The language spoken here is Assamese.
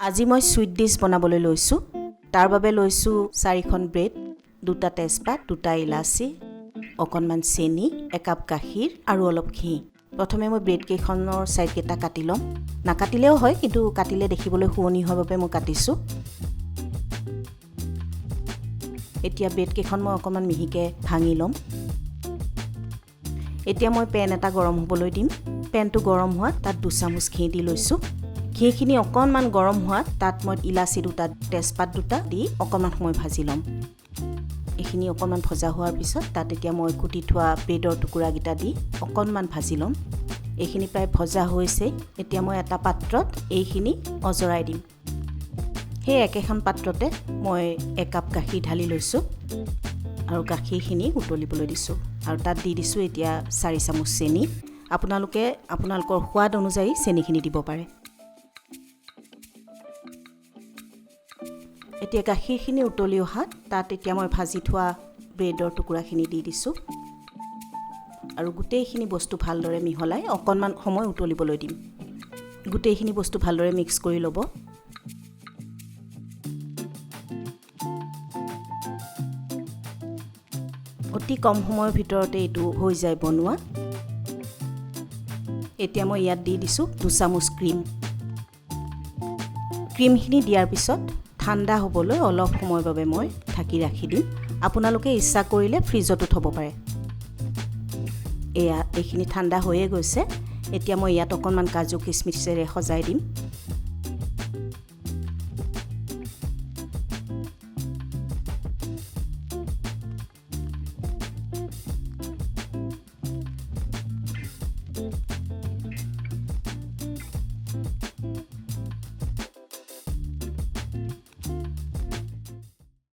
আজি মই সুইট ডিশ বনাবলৈ লৈছোঁ। তাৰ বাবে লৈছোঁ 4খন ব্ৰেড, 2টা তেজপাত, 2টা ইলাচি, অকণমান চেনি, 1 কাপ গাখীৰ আৰু অলপ ঘি। প্ৰথমে মই ব্ৰেড কেইখনৰ সাইড কেইটা কাটি ল'ম। নাকাটিলেও হয়, কিন্তু কাটিলে দেখিবলৈ শুৱনি হোৱাৰ বাবে মই কাটিছোঁ। এতিয়া ব্ৰেড কেইখন মই অকণমান মিহিকৈ ভাঙি ল'ম। এতিয়া মই পেন এটা গৰম হ'বলৈ দিম। পেনটো গৰম হোৱাত তাত 2 চামুচ ঘি দি লৈছোঁ। ঘিখিনি অকণমান গৰম হোৱাত তাত মই ইলাচি 2টা, তেজপাত 2টা দি অকণমান সময় ভাজি ল'ম। এইখিনি অকণমান ভজা হোৱাৰ পিছত তাত এতিয়া মই কুটি থোৱা ব্ৰেডৰ টুকুৰাকেইটা দি অকণমান ভাজি ল'ম। এইখিনি প্ৰায় ভজা হৈছে। এতিয়া মই এটা পাত্ৰত এইখিনি অজৰাই দিম। সেই একেখন পাত্ৰতে মই 1 কাপ গাখীৰ ঢালি লৈছোঁ আৰু গাখীৰখিনি উতলিবলৈ দিছোঁ। আৰু তাত দি দিছোঁ এতিয়া 4 চামুচ চেনি। আপোনালোকে আপোনালোকৰ সোৱাদ অনুযায়ী চেনিখিনি দিব পাৰে। এতিয়া গাখীৰখিনি উতলি অহাত তাত এতিয়া মই ভাজি থোৱা ব্ৰেডৰ টুকুৰাখিনি দি দিছোঁ আৰু গোটেইখিনি বস্তু ভালদৰে মিহলাই অকণমান সময় উতলিবলৈ দিম। গোটেইখিনি বস্তু ভালদৰে মিক্স কৰি ল'ব। অতি কম সময়ৰ ভিতৰতে এইটো হৈ যায় বনোৱা। এতিয়া মই ইয়াত দি দিছোঁ 2 চামুচ ক্ৰীম। ক্ৰীমখিনি দিয়াৰ পিছত ঠাণ্ডা হ'বলৈ অলপ সময়ৰ বাবে মই ঢাকি ৰাখি দিম। আপোনালোকে ইচ্ছা কৰিলে ফ্ৰিজতো থ'ব পাৰে। এইখিনি ঠাণ্ডা হৈয়ে গৈছে। এতিয়া মই ইয়াত অকণমান কাজু কিচমিচেৰে সজাই দিম।